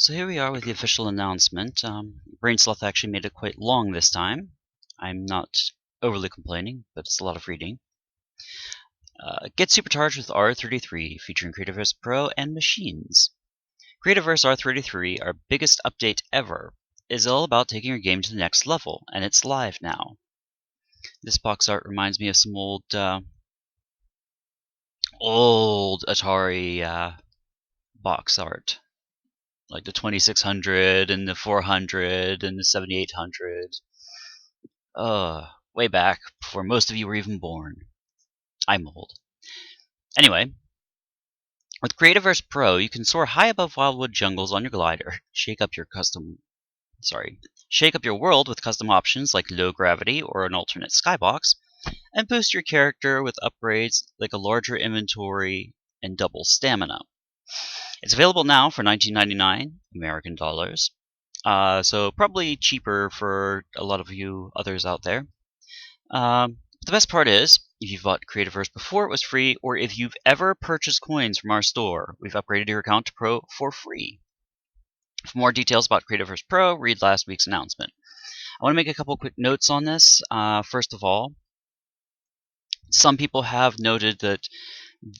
So here we are with the official announcement. Brainsloth actually made it quite long this time. I'm not overly complaining, but it's a lot of reading. Get supercharged with R33, featuring Creativeverse Pro and Machines. Creativeverse R33, our biggest update ever, is all about taking your game to the next level, and it's live now. This box art reminds me of some old Atari box art. Like the 2600 and the 400 and the 7800. Way back before most of you were even born. I'm old. Anyway, with Creativeverse Pro, you can soar high above wildwood jungles on your glider, shake up your world with custom options like low gravity or an alternate skybox, and boost your character with upgrades like a larger inventory and double stamina. It's available now for $19.99 American dollars, so probably cheaper for a lot of you others out there. The best part is, if you've bought Creativeverse before it was free, or if you've ever purchased coins from our store, we've upgraded your account to Pro for free. For more details about Creativeverse Pro, read last week's announcement. I want to make a couple quick notes on this. First of all, some people have noted that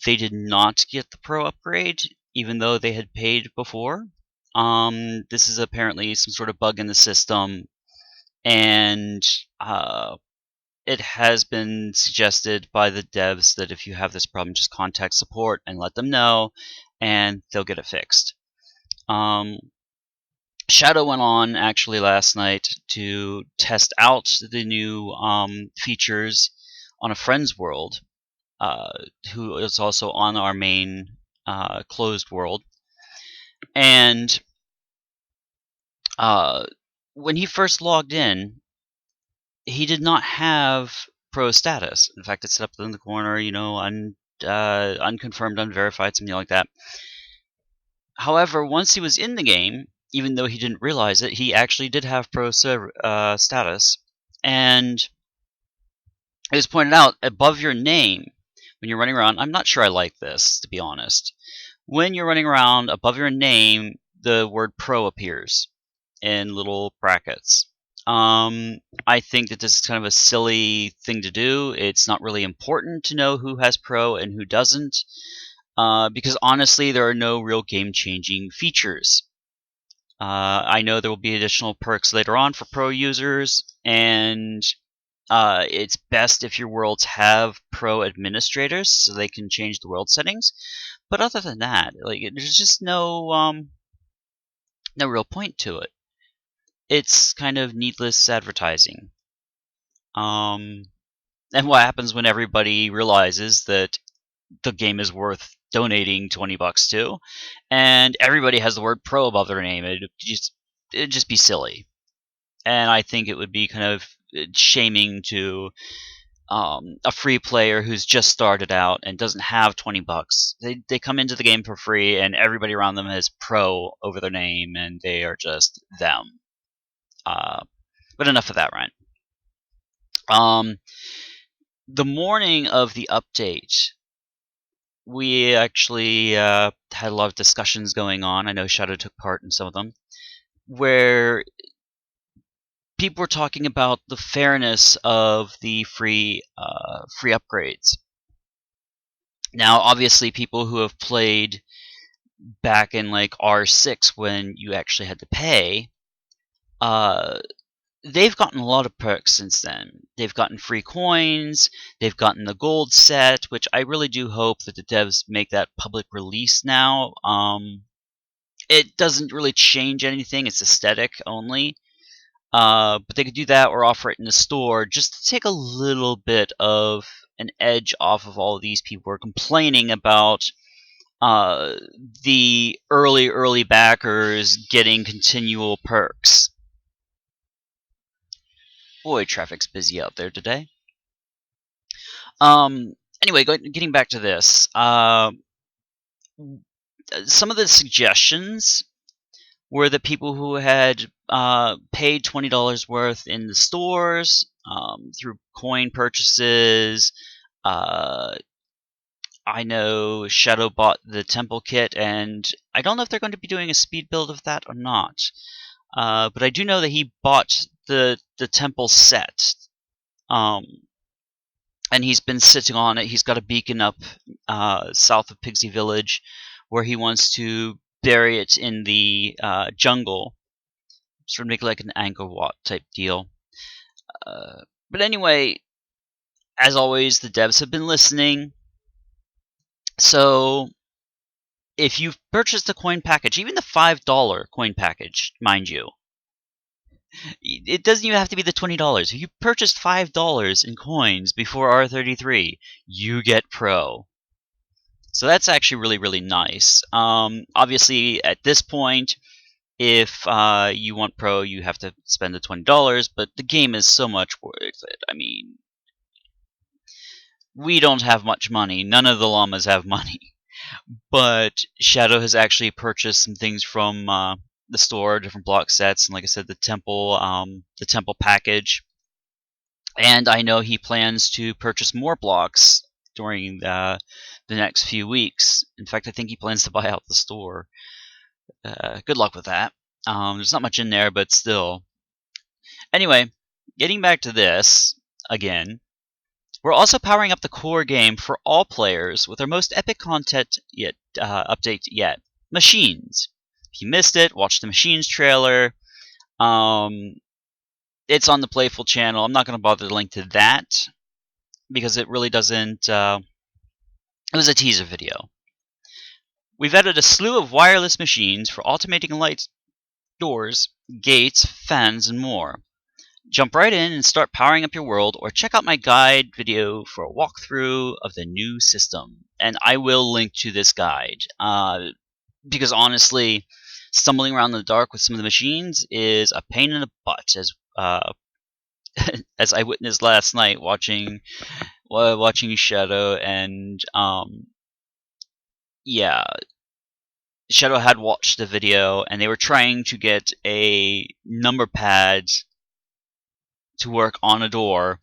they did not get the Pro upgrade, even though they had paid before. This is apparently some sort of bug in the system, and it has been suggested by the devs that if you have this problem, just contact support and let them know, and they'll get it fixed. Shadow went on actually last night to test out the new features on a friend's world, who is also on our main closed world. And when he first logged in, he did not have Pro status. In fact, it's set up in the corner, unconfirmed, unverified, something like that. However, once he was in the game, even though he didn't realize it, he actually did have Pro status. And it was pointed out above your name when you're running around. I'm not sure I like this, to be honest. When you're running around, above your name, the word Pro appears in little brackets. I think that this is kind of a silly thing to do. It's not really important to know who has Pro and who doesn't, because honestly, there are no real game-changing features. I know there will be additional perks later on for Pro users, and it's best if your worlds have Pro administrators so they can change the world settings. But other than that, there's just no real point to it. It's kind of needless advertising. And what happens when everybody realizes that the game is worth donating $20 to, and everybody has the word Pro above their name? It'd just be silly. And I think it would be kind of shaming to a free player who's just started out and doesn't have $20. They come into the game for free, and everybody around them has Pro over their name, and they are just them. But enough of that, Ryan. The morning of the update, we actually had a lot of discussions going on. I know Shadow took part in some of them, where people were talking about the fairness of the free upgrades. Now, obviously, people who have played back in like R6 when you actually had to pay, they've gotten a lot of perks since then. They've gotten free coins, they've gotten the gold set, which I really do hope that the devs make that public release now. It doesn't really change anything, it's aesthetic only. But they could do that or offer it in the store just to take a little bit of an edge off of all of these people who are complaining about the early backers getting continual perks. Boy, traffic's busy out there today. Anyway, getting back to this. Some of the suggestions were the people who had paid $20 worth in the stores through coin purchases, I know Shadow bought the temple kit, and I don't know if they're going to be doing a speed build of that or not. But I do know that he bought the temple set. And he's been sitting on it. He's got a beacon up south of Pigsy Village where he wants to bury it in the jungle. Sort of make it like an Angkor Wat type deal. But anyway, as always, the devs have been listening. So if you've purchased the coin package, even the $5 coin package, mind you, it doesn't even have to be the $20. If you purchased $5 in coins before R33, you get Pro. So that's actually really, really nice. Obviously, at this point, if you want Pro, you have to spend the $20, but the game is so much worth it. I mean, we don't have much money. None of the llamas have money. But Shadow has actually purchased some things from the store, different block sets, and like I said, the temple package. And I know he plans to purchase more blocks during the next few weeks. In fact, I think he plans to buy out the store. Good luck with that. There's not much in there, but still. Anyway, getting back to this again. We're also powering up the core game for all players with our most epic content update yet, Machines. If you missed it, watch the Machines trailer. It's on the Playful channel. I'm not going to bother to link to that because it really doesn't. It was a teaser video. We've added a slew of wireless machines for automating lights, doors, gates, fans, and more. Jump right in and start powering up your world, or check out my guide video for a walkthrough of the new system. And I will link to this guide, because honestly, stumbling around in the dark with some of the machines is a pain in the butt, as I witnessed last night watching Shadow, and yeah, Shadow had watched the video, and they were trying to get a number pad to work on a door,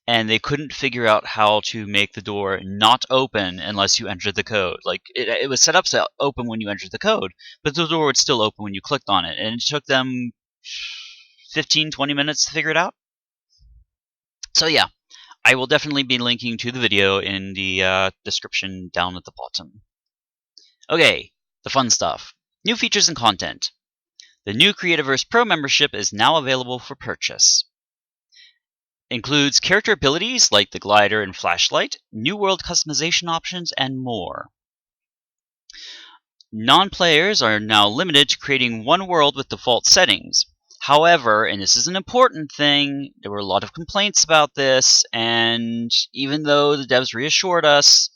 and they couldn't figure out how to make the door not open unless you entered the code. Like, it was set up to open when you entered the code, but the door would still open when you clicked on it, and it took them 15-20 minutes to figure it out. So yeah, I will definitely be linking to the video in the description down at the bottom. Okay, the fun stuff. New features and content. The new Creativerse Pro membership is now available for purchase. Includes character abilities like the glider and flashlight, new world customization options, and more. Non-players are now limited to creating one world with default settings. However, and this is an important thing, there were a lot of complaints about this, and even though the devs reassured us,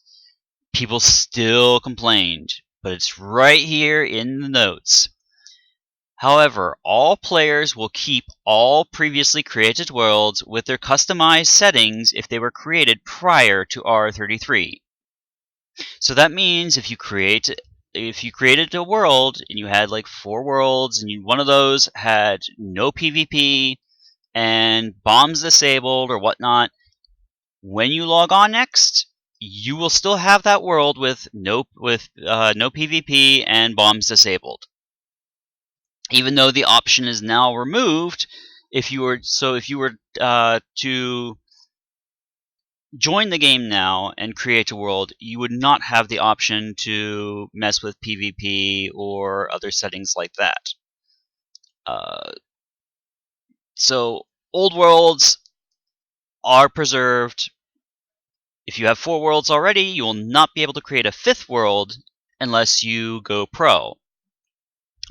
people still complained. But it's right here in the notes. However, all players will keep all previously created worlds with their customized settings if they were created prior to R33. So that means if you created a world and you had like 4 worlds, and one of those had no PvP and bombs disabled or whatnot, when you log on next, you will still have that world with no PvP and bombs disabled. Even though the option is now removed, if you were to join the game now and create a world, you would not have the option to mess with PvP or other settings like that. So old worlds are preserved. If you have 4 worlds already, you will not be able to create a 5th world unless you go pro.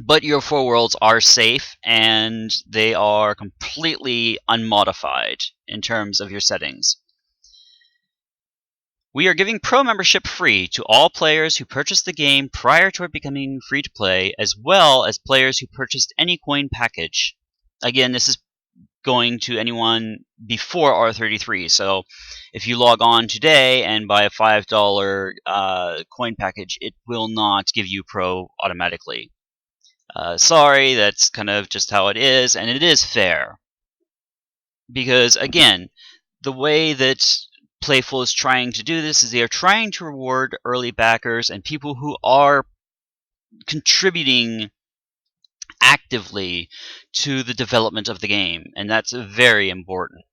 But your 4 worlds are safe, and they are completely unmodified in terms of your settings. We are giving Pro membership free to all players who purchased the game prior to it becoming free to play, as well as players who purchased any coin package. Again, this is going to anyone before R33, so if you log on today and buy a $5 coin package, it will not give you Pro automatically. Sorry, that's kind of just how it is, and it is fair. Because, again, the way that Playful is trying to do this is they are trying to reward early backers and people who are contributing actively to the development of the game, and that's very important.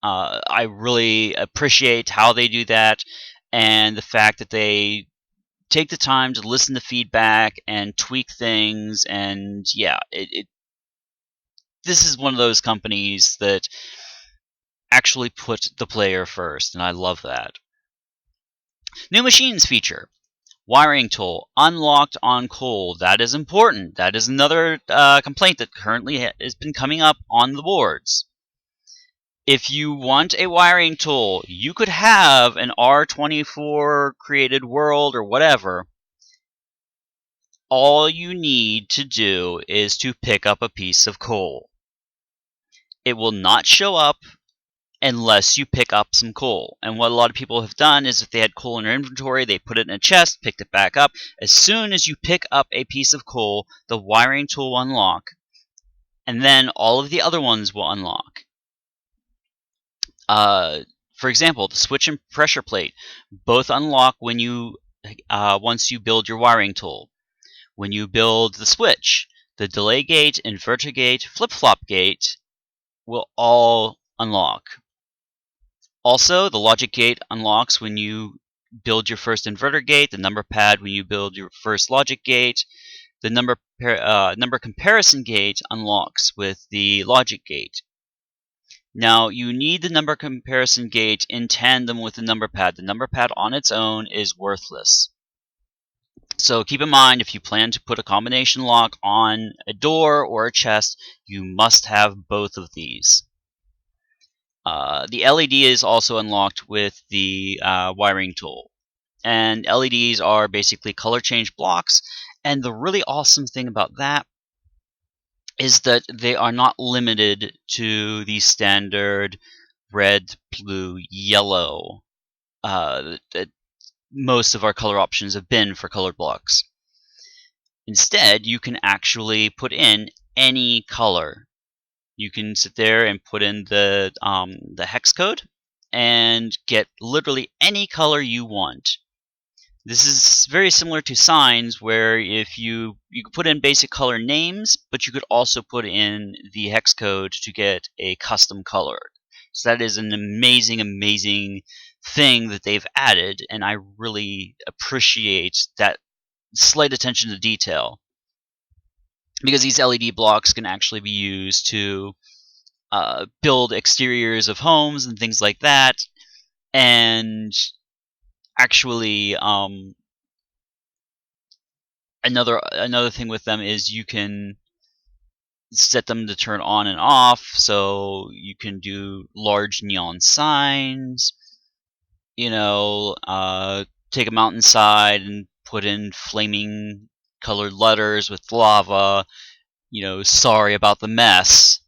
I really appreciate how they do that, and the fact that they take the time to listen to feedback and tweak things. And yeah, this is one of those companies that actually put the player first, and I love that. New machines feature. Wiring tool unlocked on coal. That is important. That is another complaint that currently has been coming up on the boards. If you want a wiring tool, you could have an R24 created world or whatever. All you need to do is to pick up a piece of coal. It will not show up unless you pick up some coal. And what a lot of people have done is if they had coal in their inventory, they put it in a chest, picked it back up. As soon as you pick up a piece of coal, the wiring tool will unlock, and then all of the other ones will unlock. For example, the switch and pressure plate both unlock when you once you build your wiring tool. When you build the switch, the delay gate, inverter gate, flip-flop gate will all unlock. Also, the logic gate unlocks when you build your first inverter gate, the number pad when you build your first logic gate, the number comparison gate unlocks with the logic gate. Now, you need the number comparison gate in tandem with the number pad. The number pad on its own is worthless. So keep in mind, if you plan to put a combination lock on a door or a chest, you must have both of these. The LED is also unlocked with the wiring tool. And LEDs are basically color change blocks. And the really awesome thing about that is that they are not limited to the standard red, blue, yellow that most of our color options have been for colored blocks. Instead, you can actually put in any color. You can sit there and put in the hex code and get literally any color you want. This is very similar to signs, where if you could put in basic color names, but you could also put in the hex code to get a custom color. So that is an amazing, amazing thing that they've added, and I really appreciate that slight attention to detail, because these LED blocks can actually be used to build exteriors of homes and things like that. And actually, another thing with them is you can set them to turn on and off, so you can do large neon signs. Take a mountainside and put in flaming colored letters with lava. Sorry about the mess.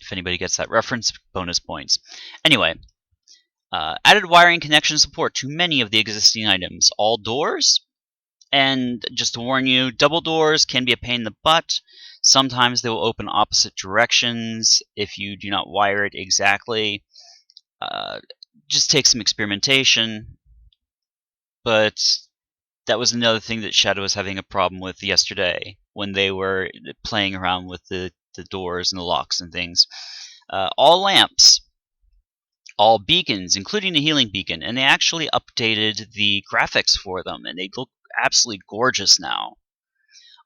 If anybody gets that reference, bonus points. Anyway, added wiring connection support to many of the existing items. All doors, and just to warn you, double doors can be a pain in the butt. Sometimes they will open opposite directions if you do not wire it exactly. Just take some experimentation. But that was another thing that Shadow was having a problem with yesterday when they were playing around with the doors and the locks and things. All lamps, all beacons, including the healing beacon, and they actually updated the graphics for them, and they look absolutely gorgeous now.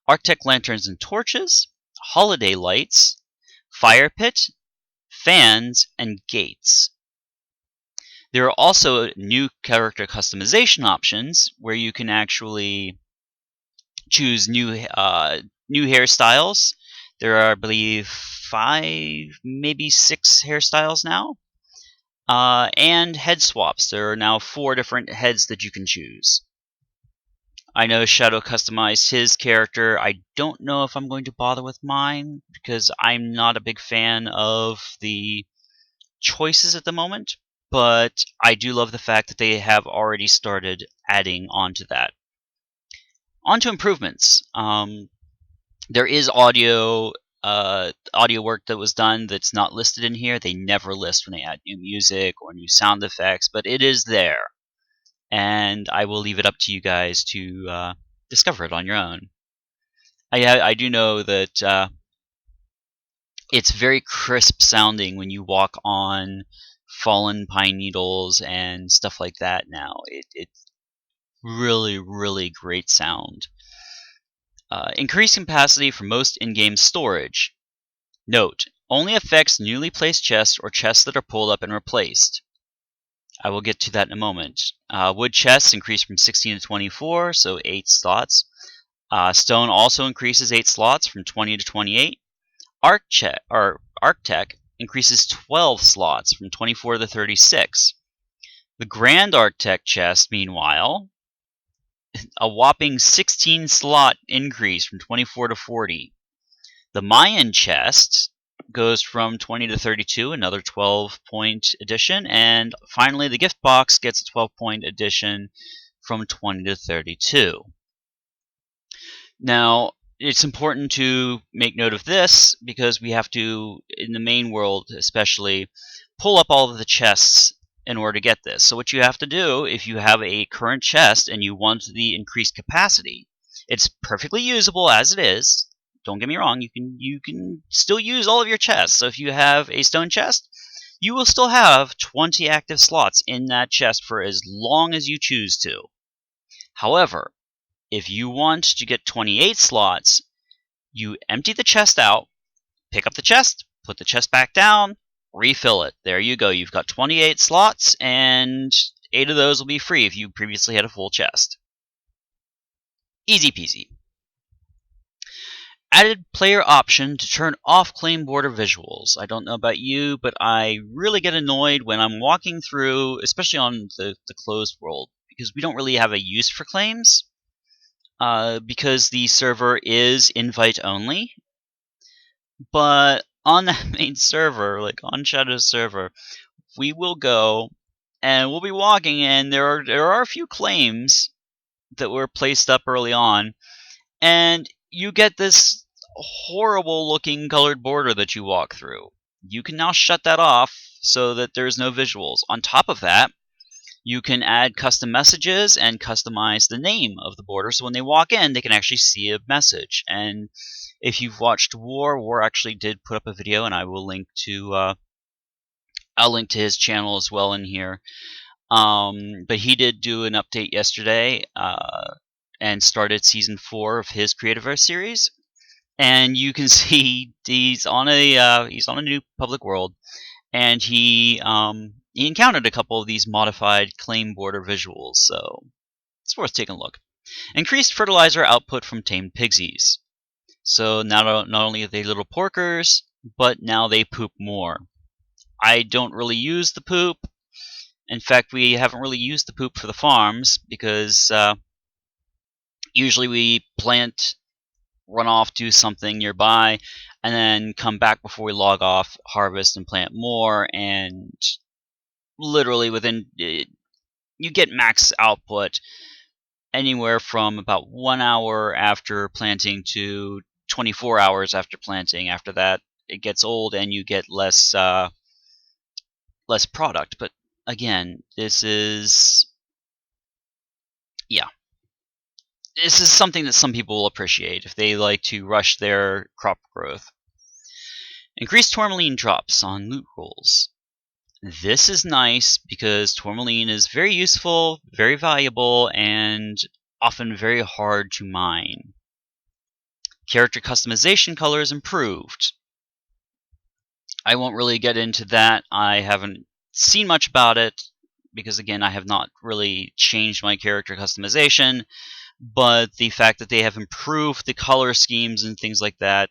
Arctic lanterns and torches, holiday lights, fire pit, fans, and gates. There are also new character customization options where you can actually choose new hairstyles. There are, I believe, 5, maybe 6 hairstyles now. And head swaps. There are now 4 different heads that you can choose. I know Shadow customized his character. I don't know if I'm going to bother with mine, because I'm not a big fan of the choices at the moment. But I do love the fact that they have already started adding on to that. On to improvements. There is audio audio work that was done that's not listed in here. They never list when they add new music or new sound effects, but it is there. And I will leave it up to you guys to discover it on your own. I do know that it's very crisp sounding when you walk on fallen pine needles and stuff like that now. It's really, really great sound. Increased capacity for most in-game storage. Note, only affects newly placed chests or chests that are pulled up and replaced. I will get to that in a moment. Wood chests increase from 16 to 24, so 8 slots. Stone also increases 8 slots from 20 to 28. Arctech increases 12 slots from 24 to 36. The Grand Arctech chest, meanwhile, a whopping 16 slot increase from 24 to 40. The Mayan chest goes from 20 to 32, another 12-point addition, and finally the gift box gets a 12-point addition from 20 to 32. Now, it's important to make note of this because we have to, in the main world especially, pull up all of the chests in order to get this. So what you have to do, if you have a current chest and you want the increased capacity, it's perfectly usable as it is. Don't get me wrong, you can still use all of your chests. So if you have a stone chest, you will still have 20 active slots in that chest for as long as you choose to. However, if you want to get 28 slots, you empty the chest out, pick up the chest, put the chest back down, refill it. There you go. You've got 28 slots, and 8 of those will be free if you previously had a full chest. Easy peasy. Added player option to turn off claim border visuals. I don't know about you, but I really get annoyed when I'm walking through, especially on the closed world, because we don't really have a use for claims. Because the server is invite only. But on that main server, like on Shadow's server, we will go and we'll be walking, and there are a few claims that were placed up early on, and you get this horrible looking colored border that you walk through. You can now shut that off so that there's no visuals. On top of that, you can add custom messages and customize the name of the border so when they walk in, they can actually see a message. And if you've watched War actually did put up a video, and I will link to I'll link to his channel as well in here. But he did do an update yesterday and started season 4 of his Creativerse series. And you can see he's on a new public world, and he encountered a couple of these modified claim border visuals, so it's worth taking a look. Increased fertilizer output from tamed pigsies. So not only are they little porkers, but now they poop more. I don't really use the poop. In fact, we haven't really used the poop for the farms because usually we plant, run off, do something nearby, and then come back before we log off, harvest, and plant more, and literally within you get max output anywhere from about 1 hour after planting to 24 hours after planting. After that, it gets old and you get less product. But again, this is something that some people will appreciate if they like to rush their crop growth. Increased tourmaline drops on loot rolls. This is nice because tourmaline is very useful, very valuable, and often very hard to mine. Character customization color is improved. I won't really get into that. I haven't seen much about it because, again, I have not really changed my character customization. But the fact that they have improved the color schemes and things like that,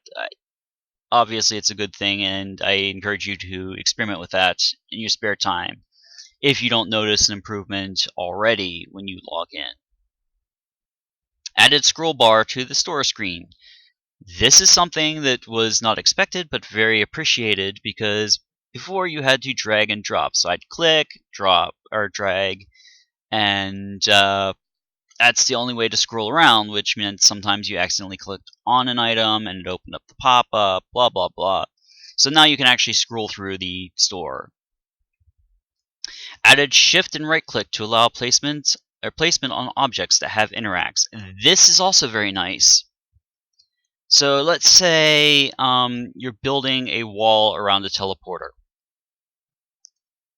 obviously it's a good thing, and I encourage you to experiment with that in your spare time if you don't notice an improvement already when you log in. Added scroll bar to the store screen. This is something that was not expected but very appreciated because before you had to drag and drop. So I'd click, drop, or drag, and That's the only way to scroll around, which meant sometimes you accidentally clicked on an item and it opened up the pop-up, blah, blah, blah. So now you can actually scroll through the store. Added shift and right click to allow placement on objects that have interacts. This is also very nice. So let's say you're building a wall around a teleporter.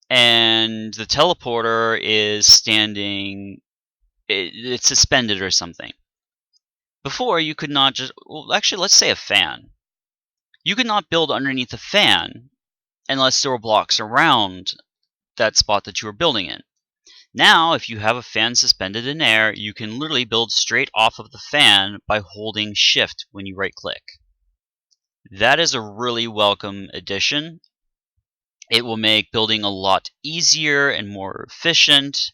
And the teleporter is standing, it's suspended or something. Before, you could not just, well, actually, let's say a fan. You could not build underneath a fan unless there were blocks around that spot that you were building in. Now, if you have a fan suspended in air, you can literally build straight off of the fan by holding shift when you right click. That is a really welcome addition. It will make building a lot easier and more efficient.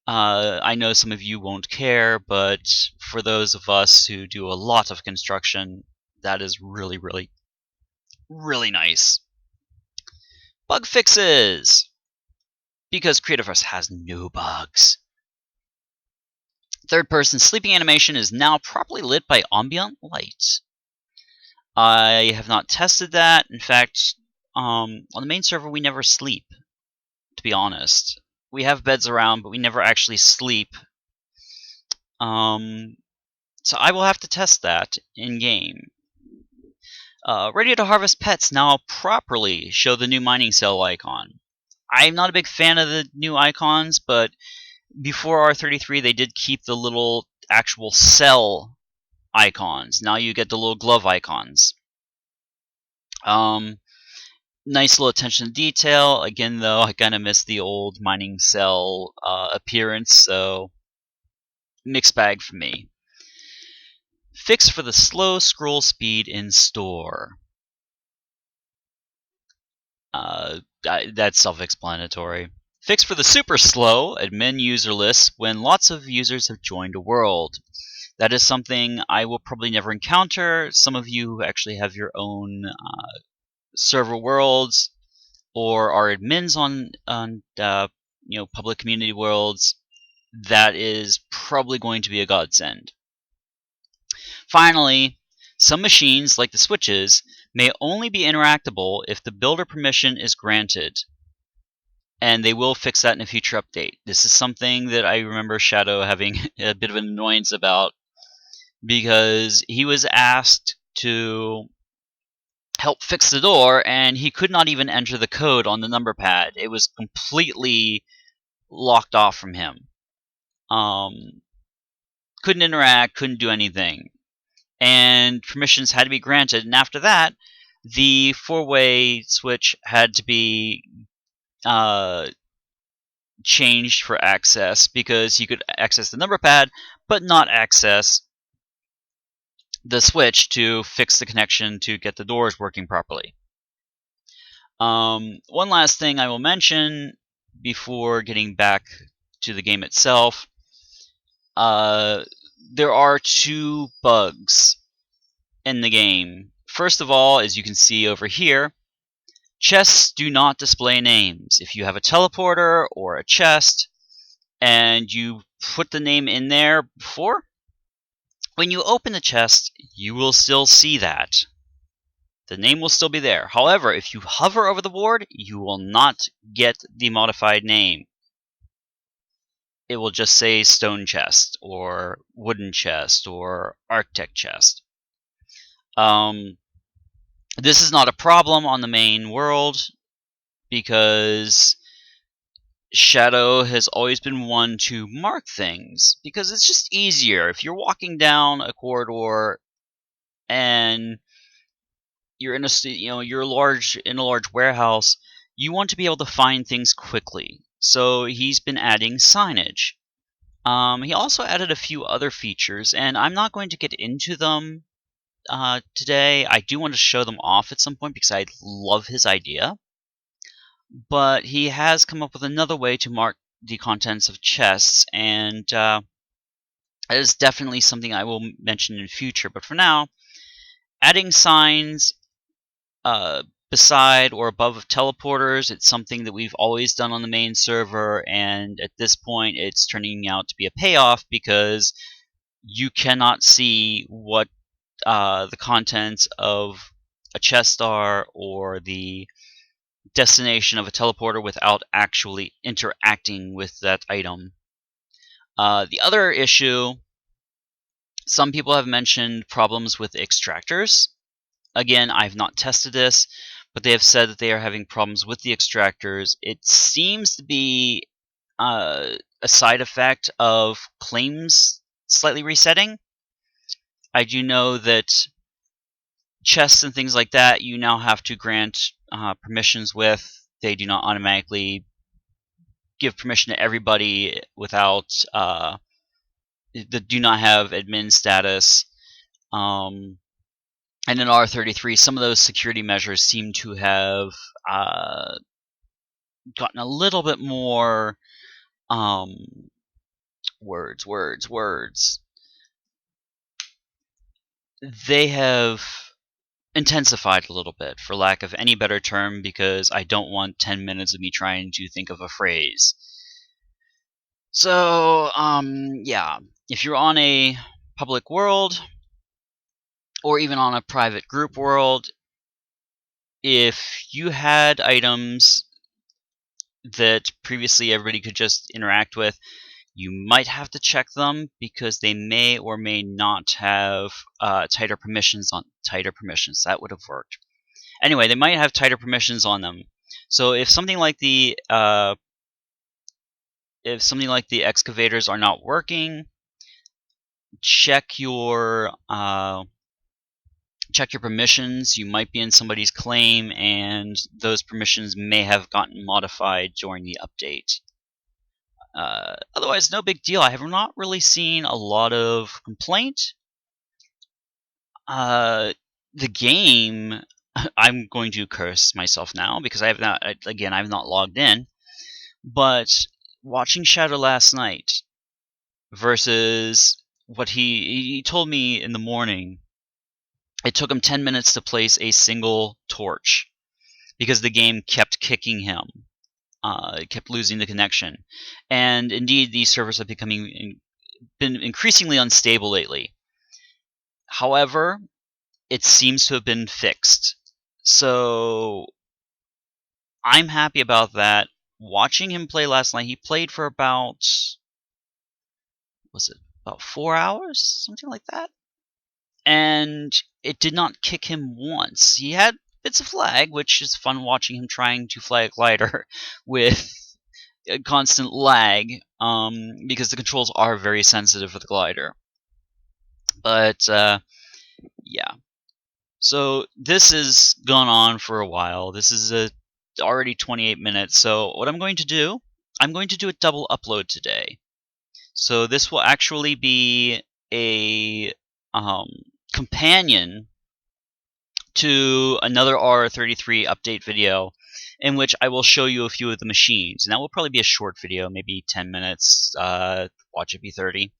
I know some of you won't care, but for those of us who do a lot of construction, that is really, really, really nice. Bug fixes! Because Creativerse has no bugs. Third-person sleeping animation is now properly lit by ambient light. I have not tested that. In fact, on the main server, we never sleep, to be honest. We have beds around, but we never actually sleep. So I will have to test that in-game. Ready to harvest pets now properly show the new mining cell icon. I'm not a big fan of the new icons, but before R33 they did keep the little actual cell icons. Now you get the little glove icons. Nice little attention to detail. Again, though, I kind of miss the old mining cell appearance, so mixed bag for me. Fix for the slow scroll speed in store. That's self-explanatory. Fix for the super slow admin user lists when lots of users have joined a world. That is something I will probably never encounter. Some of you who actually have your own server worlds or are admins on public community worlds, that is probably going to be a godsend. Finally, some machines, like the switches, may only be interactable if the builder permission is granted. And they will fix that in a future update. This is something that I remember Shadow having a bit of an annoyance about, because he was asked to help fix the door and he could not even enter the code on the number pad. It was completely locked off from him. Couldn't interact, couldn't do anything. And permissions had to be granted, and after that, the four-way switch had to be changed for access, because you could access the number pad but not access the switch to fix the connection to get the doors working properly. One last thing I will mention before getting back to the game itself. There are two bugs in the game. First of all, as you can see over here, chests do not display names. If you have a teleporter or a chest and you put the name in there before, when you open the chest, you will still see that. The name will still be there. However, if you hover over the board, you will not get the modified name. It will just say stone chest or wooden chest or architect chest. This is not a problem on the main world, because Shadow has always been one to mark things, because it's just easier. If you're walking down a corridor and you're in you're in a large warehouse, you want to be able to find things quickly. So he's been adding signage. He also added a few other features, and I'm not going to get into them today. I do want to show them off at some point because I love his idea. But he has come up with another way to mark the contents of chests, and that is definitely something I will mention in the future. But for now, adding signs beside or above teleporters. It's something that we've always done on the main server, and at this point it's turning out to be a payoff because you cannot see what the contents of a chest star or the destination of a teleporter without actually interacting with that item. The other issue, some people have mentioned problems with extractors. Again, I've not tested this, but they have said that they are having problems with the extractors. It seems to be a side effect of claims slightly resetting. I do know that chests and things like that you now have to grant permissions with. They do not automatically give permission to everybody without that do not have admin status. And in R33, some of those security measures seem to have gotten a little bit more words. They have intensified a little bit, for lack of any better term, because I don't want 10 minutes of me trying to think of a phrase. So, yeah, if you're on a public world, or even on a private group world, if you had items that previously everybody could just interact with, you might have to check them because they may or may not have tighter permissions. That would have worked. Anyway, they might have tighter permissions on them. So if something like the excavators are not working, check your permissions. You might be in somebody's claim, and those permissions may have gotten modified during the update. Otherwise, no big deal. I have not really seen a lot of complaint. The game, I'm going to curse myself now because I've not logged in. But watching Shadow last night versus what he told me in the morning, it took him 10 minutes to place a single torch because the game kept kicking him. It kept losing the connection. And indeed, these servers have been increasingly unstable lately. However, it seems to have been fixed. So I'm happy about that. Watching him play last night, he played for about 4 hours? Something like that. And it did not kick him once. He had bits of lag, which is fun watching him trying to fly a glider with constant lag, because the controls are very sensitive for the glider. But, yeah. So this has gone on for a while. This is already 28 minutes. So what I'm going to do a double upload today. So this will actually be a companion to another R33 update video in which I will show you a few of the machines. And that will probably be a short video, maybe 10 minutes. Watch it be 30.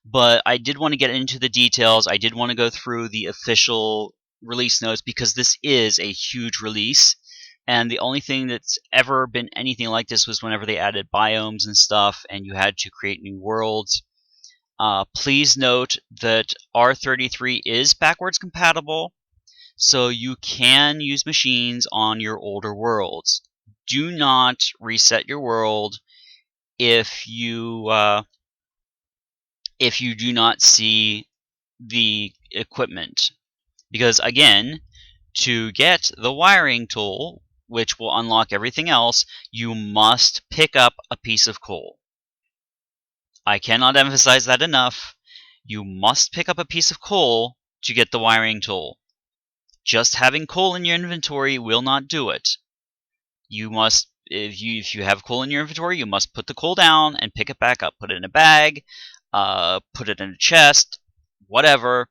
But I did want to get into the details. I did want to go through the official release notes because this is a huge release. And the only thing that's ever been anything like this was whenever they added biomes and stuff and you had to create new worlds. Please note that R33 is backwards compatible, so you can use machines on your older worlds. Do not reset your world if you do not see the equipment. Because again, to get the wiring tool, which will unlock everything else, you must pick up a piece of coal. I cannot emphasize that enough. You must pick up a piece of coal to get the wiring tool. Just having coal in your inventory will not do it. You must, if you have coal in your inventory, you must put the coal down and pick it back up. Put it in a bag, put it in a chest, whatever.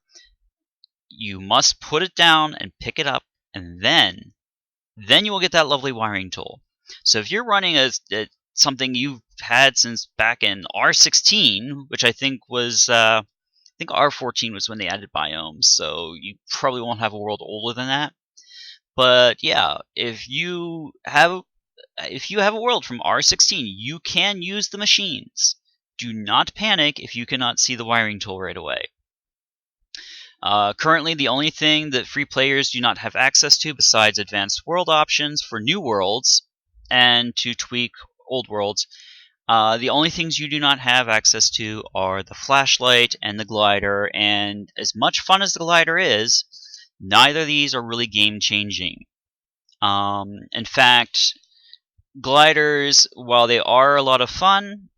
You must put it down and pick it up, and then you will get that lovely wiring tool. So if you're running something you've had since back in R16, which I think was R14 was when they added biomes, so you probably won't have a world older than that. But yeah, if you have a world from R16, you can use the machines. Do not panic if you cannot see the wiring tool right away. Currently, the only thing that free players do not have access to besides advanced world options for new worlds and to tweak old worlds, the only things you do not have access to are the flashlight and the glider, and as much fun as the glider is, neither of these are really game-changing. In fact, gliders, while they are a lot of fun,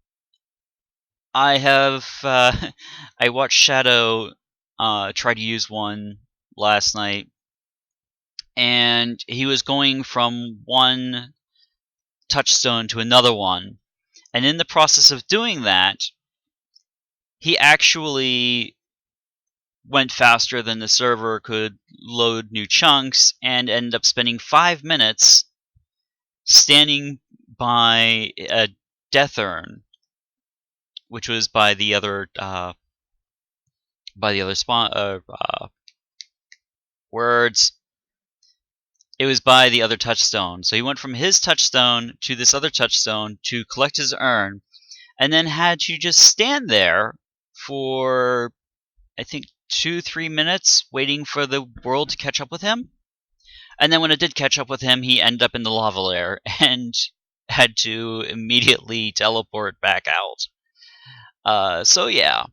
I have I watched Shadow try to use one last night, and he was going from one touchstone to another one, and in the process of doing that, he actually went faster than the server could load new chunks and ended up spending 5 minutes standing by a death urn, which was by the other spawn words. It was by the other touchstone. So he went from his touchstone to this other touchstone to collect his urn, and then had to just stand there for, I think, 2-3 minutes waiting for the world to catch up with him. And then when it did catch up with him, he ended up in the lava lair and had to immediately teleport back out. So yeah.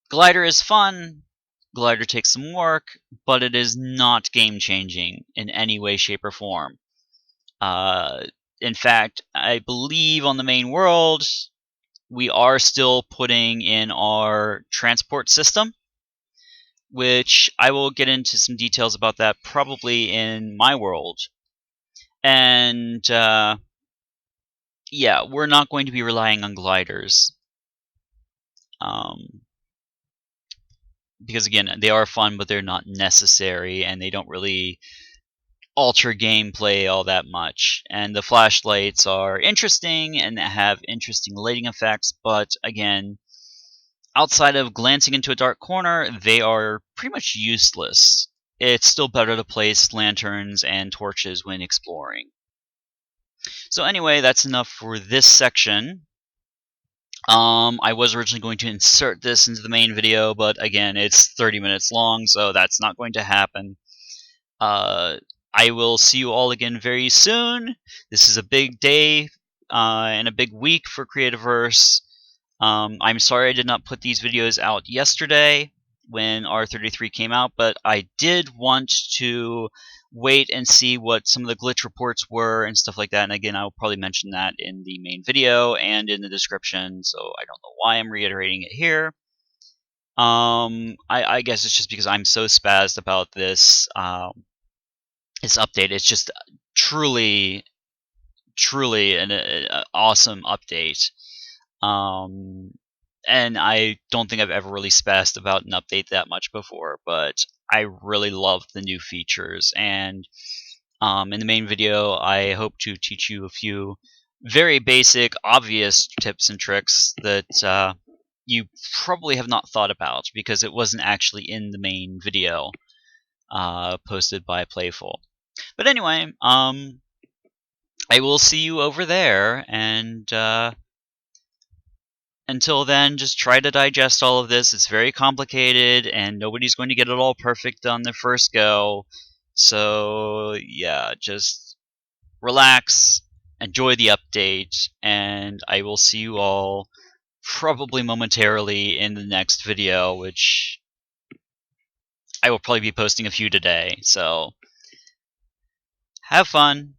Glider is fun. Glider takes some work, but it is not game-changing in any way, shape, or form. In fact, I believe on the main world, we are still putting in our transport system, which I will get into some details about that probably in my world. And yeah, we're not going to be relying on gliders. Because again, they are fun, but they're not necessary, and they don't really alter gameplay all that much. And the flashlights are interesting and have interesting lighting effects, but again, outside of glancing into a dark corner, they are pretty much useless. It's still better to place lanterns and torches when exploring. So anyway, that's enough for this section. I was originally going to insert this into the main video, but again, it's 30 minutes long, so that's not going to happen. I will see you all again very soon. This is a big day and a big week for Creativerse. I'm sorry I did not put these videos out yesterday when R33 came out, but I did want to wait and see what some of the glitch reports were and stuff like that. And again, I will probably mention that in the main video and in the description, so I don't know why I'm reiterating it here. I guess it's just because I'm so spazzed about this this update. It's just truly an awesome update. And I don't think I've ever really spazzed about an update that much before, but I really love the new features. And in the main video, I hope to teach you a few very basic, obvious tips and tricks that you probably have not thought about because it wasn't actually in the main video posted by Playful. But anyway, I will see you over there, and until then, just try to digest all of this. It's very complicated, and nobody's going to get it all perfect on their first go. So, yeah, just relax, enjoy the update, and I will see you all probably momentarily in the next video, which I will probably be posting a few today. So, have fun.